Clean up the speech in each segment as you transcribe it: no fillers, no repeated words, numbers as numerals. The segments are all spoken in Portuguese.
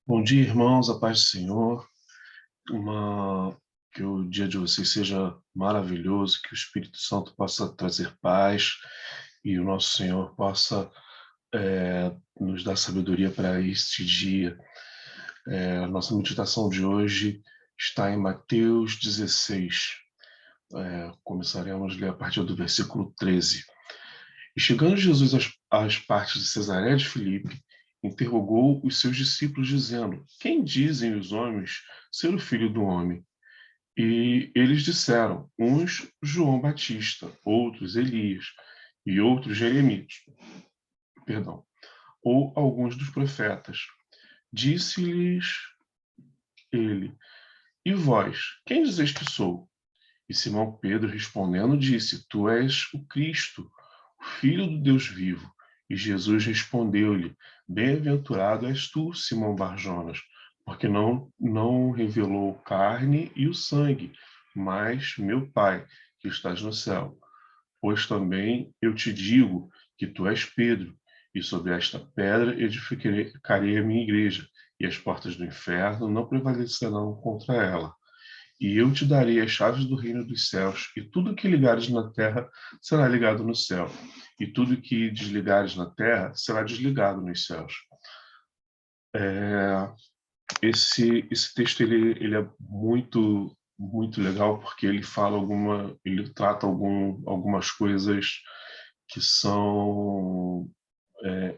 Bom dia, irmãos, a paz do Senhor. Que o dia de vocês seja maravilhoso, que o Espírito Santo possa trazer paz e o nosso Senhor possa nos dar sabedoria para este dia. A nossa meditação de hoje está em Mateus 16. Começaremos a ler a partir do versículo 13. E chegando Jesus às partes de Cesareia de Filipe, interrogou os seus discípulos, dizendo: Quem dizem os homens ser o Filho do Homem? E eles disseram: uns João Batista, outros Elias, e outros Jeremias, perdão, ou alguns dos profetas. Disse-lhes ele: E vós, quem dizeis que sou? E Simão Pedro respondendo disse: Tu és o Cristo, o Filho do Deus vivo. E Jesus respondeu-lhe: Bem-aventurado és tu, Simão Barjonas, porque não revelou carne e o sangue, mas meu Pai, que estás no céu. Pois também eu te digo que tu és Pedro, e sobre esta pedra edificarei a minha igreja, e as portas do inferno não prevalecerão contra ela. E eu te darei as chaves do reino dos céus, e tudo que ligares na terra será ligado no céu, e tudo que desligares na terra será desligado nos céus. Esse texto ele é muito legal porque ele trata algumas coisas que são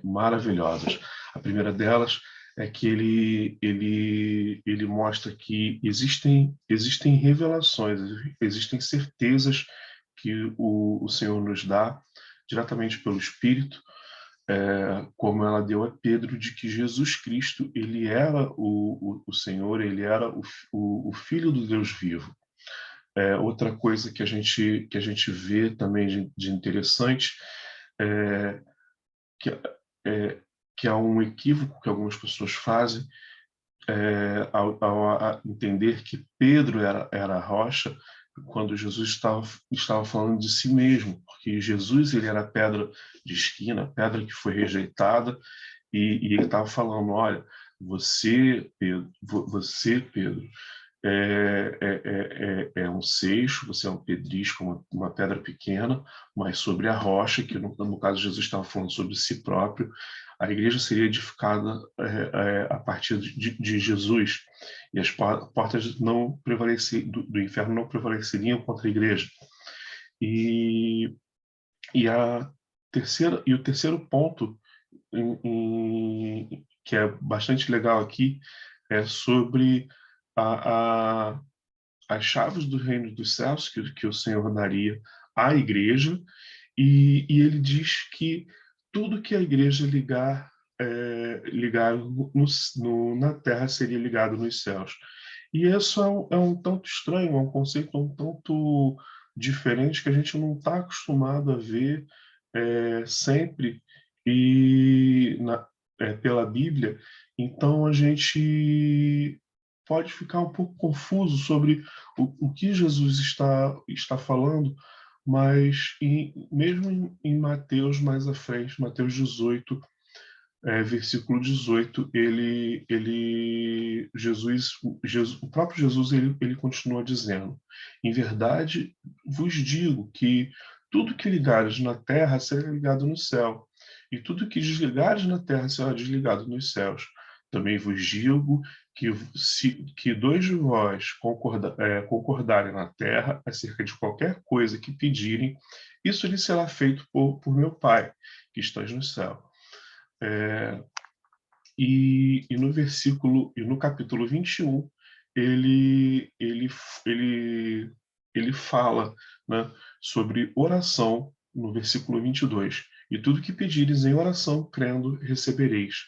maravilhosas. A primeira delas é que ele mostra que existem revelações, existem certezas que o Senhor nos dá diretamente pelo Espírito, como ela deu a Pedro, de que Jesus Cristo ele era o Senhor, ele era o Filho do Deus vivo. Outra coisa que a gente vê também de interessante é que, é, que há um equívoco que algumas pessoas fazem ao entender que Pedro era a rocha, quando Jesus estava falando de si mesmo, porque Jesus ele era a pedra de esquina, a pedra que foi rejeitada, e ele estava falando: olha, você, Pedro, é um seixo, você é um pedrisco, uma pedra pequena, mas sobre a rocha, que no caso Jesus estava falando sobre si próprio, a igreja seria edificada a partir de Jesus, e as portas do inferno não prevaleceriam contra a igreja. E, e o terceiro ponto que é bastante legal aqui é sobre a, a, as chaves do reino dos céus que o Senhor daria à igreja, e ele diz que tudo que a igreja ligar na terra seria ligado nos céus. E isso é um tanto estranho, é um conceito um tanto diferente que a gente não está acostumado a ver sempre pela Bíblia. Então a gente pode ficar um pouco confuso sobre o que Jesus está falando, mas mesmo em Mateus mais à frente, Mateus 18, versículo 18, o próprio Jesus, ele continua dizendo: Em verdade vos digo que tudo que ligares na terra será ligado no céu, e tudo que desligares na terra será desligado nos céus. Também vos digo que dois de vós concordarem na terra acerca de qualquer coisa que pedirem, isso lhe será feito por meu Pai, que estás no céu. No capítulo 21, ele, ele, ele fala, né, sobre oração no versículo 22. E tudo que pedires em oração, crendo, recebereis.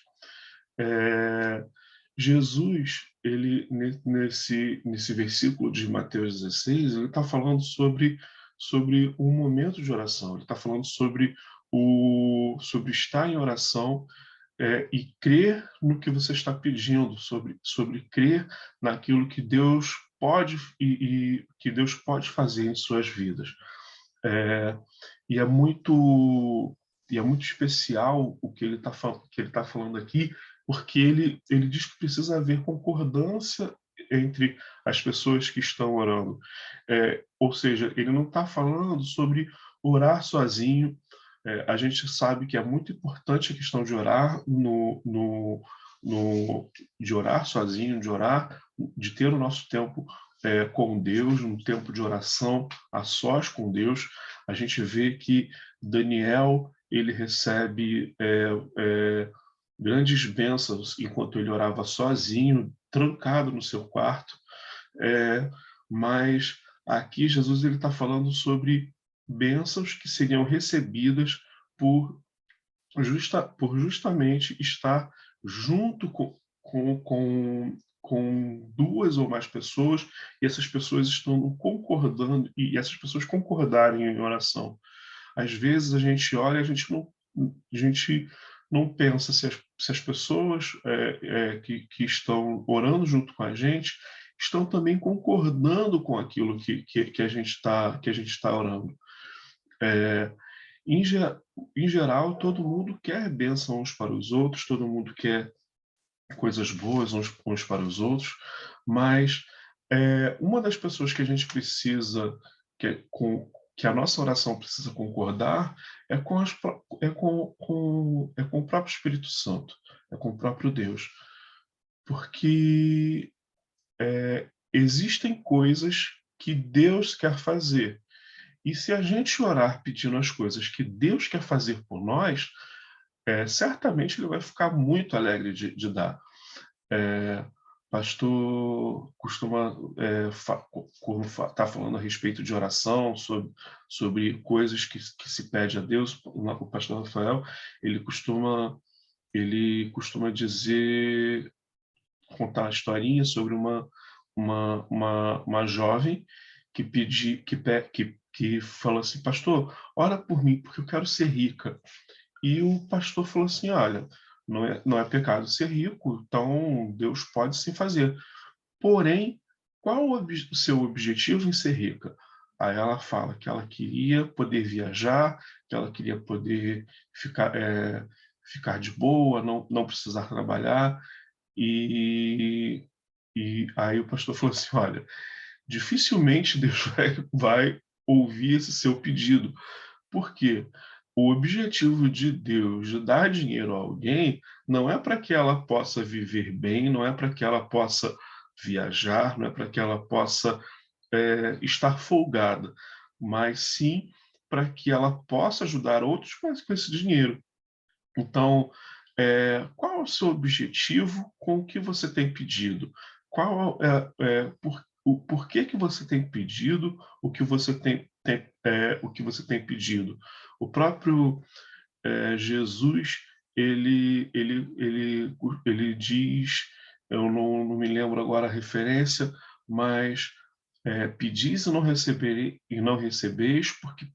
É, Jesus, nesse versículo de Mateus 16, ele está falando sobre um momento de oração. Ele está falando sobre estar em oração, e crer no que você está pedindo, sobre crer naquilo que Deus pode e que Deus pode fazer em suas vidas. É, e é muito especial o que ele está falando aqui, porque ele diz que precisa haver concordância entre as pessoas que estão orando. Ou seja, ele não está falando sobre orar sozinho. A gente sabe que é muito importante a questão de orar de orar sozinho, de orar, de ter o nosso tempo com Deus, um tempo de oração a sós com Deus. A gente vê que Daniel ele recebe grandes bênçãos enquanto ele orava sozinho, trancado no seu quarto. Mas aqui Jesus ele está falando sobre bênçãos que seriam recebidas por, por justamente estar junto com duas ou mais pessoas, e essas pessoas estão concordando, e essas pessoas concordarem em oração. Às vezes a gente olha e a gente não pensa se as pessoas que estão orando junto com a gente estão também concordando com aquilo que a gente tá orando. É, em, ge, em geral, todo mundo quer bênção uns para os outros, todo mundo quer coisas boas uns para os outros, mas uma das pessoas que a gente precisa, que a nossa oração precisa concordar, é com o próprio Espírito Santo, é com o próprio Deus. Porque existem coisas que Deus quer fazer. E se a gente orar pedindo as coisas que Deus quer fazer por nós, certamente Ele vai ficar muito alegre de dar. É, pastor costuma quando está falando a respeito de oração, sobre coisas que se pede a Deus, o pastor Rafael, ele costuma dizer, contar uma historinha sobre uma jovem que falou assim: pastor, ora por mim, porque eu quero ser rica. E o pastor falou assim: olha, não é pecado ser rico, então Deus pode sim fazer. Porém, qual o seu objetivo em ser rica? Aí ela fala que ela queria poder viajar, que ela queria poder ficar de boa, não precisar trabalhar. E, e aí o pastor falou assim: olha, dificilmente Deus vai ouvir esse seu pedido, porque o objetivo de Deus de dar dinheiro a alguém não é para que ela possa viver bem, não é para que ela possa viajar, não é para que ela possa estar folgada, mas sim para que ela possa ajudar outros com esse dinheiro. Então, qual é o seu objetivo com o que você tem pedido? O porquê que você tem pedido o que você o que você tem pedido? O próprio Jesus, ele diz, eu não me lembro agora a referência, mas pedis e não recebeis, porque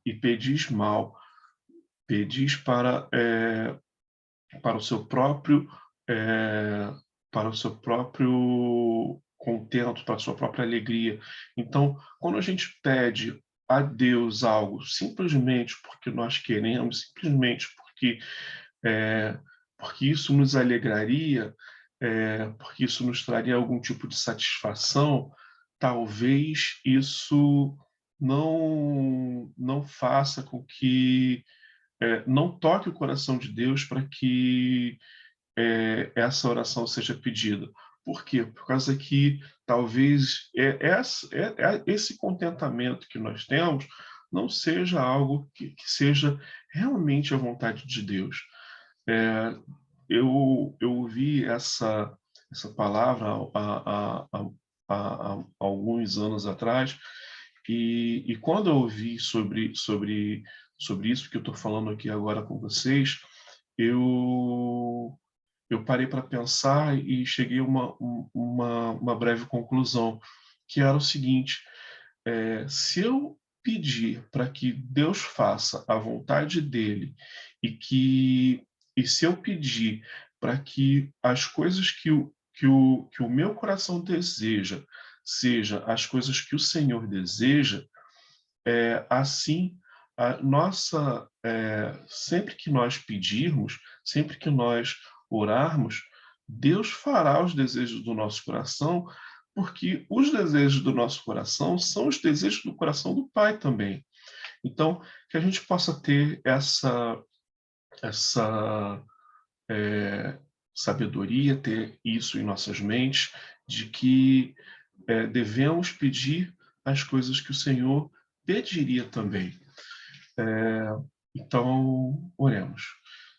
e pedis mal. Pedis para o seu próprio é, para o seu próprio contento, para a sua própria alegria. Então, quando a gente pede a Deus algo simplesmente porque nós queremos, simplesmente é, porque isso nos alegraria, porque isso nos traria algum tipo de satisfação, talvez isso não faça com que não toque o coração de Deus para que essa oração seja pedida. Por quê? Por causa que talvez esse contentamento que nós temos não seja algo que seja realmente a vontade de Deus. É, eu ouvi essa palavra há alguns anos atrás, e quando eu ouvi sobre isso que eu estou falando aqui agora com vocês, eu, eu parei para pensar e cheguei a uma breve conclusão, que era o seguinte: se eu pedir para que Deus faça a vontade dele e se eu pedir para que as coisas que o meu coração deseja seja as coisas que o Senhor deseja, assim a nossa, sempre que nós pedirmos, sempre que nós orarmos, Deus fará os desejos do nosso coração, porque os desejos do nosso coração são os desejos do coração do Pai também. Então, que a gente possa ter essa sabedoria, ter isso em nossas mentes, de que devemos pedir as coisas que o Senhor pediria também. Então, oremos.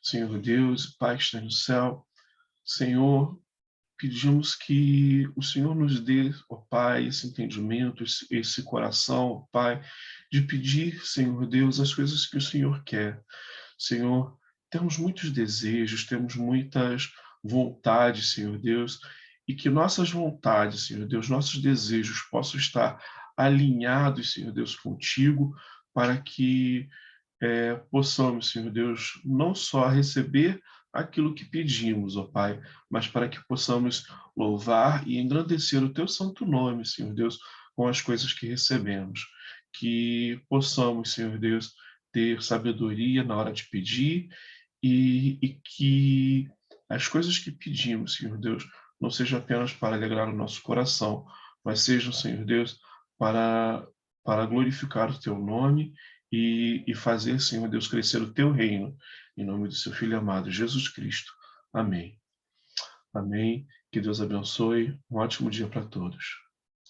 Senhor Deus, Pai que está no céu, Senhor, pedimos que o Senhor nos dê, ó Pai, esse entendimento, esse coração, ó Pai, de pedir, Senhor Deus, as coisas que o Senhor quer. Senhor, temos muitos desejos, temos muitas vontades, Senhor Deus, e que nossas vontades, Senhor Deus, nossos desejos possam estar alinhados, Senhor Deus, contigo, para que possamos, Senhor Deus, não só receber aquilo que pedimos, ó Pai, mas para que possamos louvar e engrandecer o Teu santo nome, Senhor Deus, com as coisas que recebemos. Que possamos, Senhor Deus, ter sabedoria na hora de pedir e que as coisas que pedimos, Senhor Deus, não sejam apenas para alegrar o nosso coração, mas sejam, Senhor Deus, para, para glorificar o Teu nome e fazer, Senhor Deus, crescer o Teu reino. Em nome do Seu Filho amado, Jesus Cristo. Amém. Amém. Que Deus abençoe. Um ótimo dia para todos.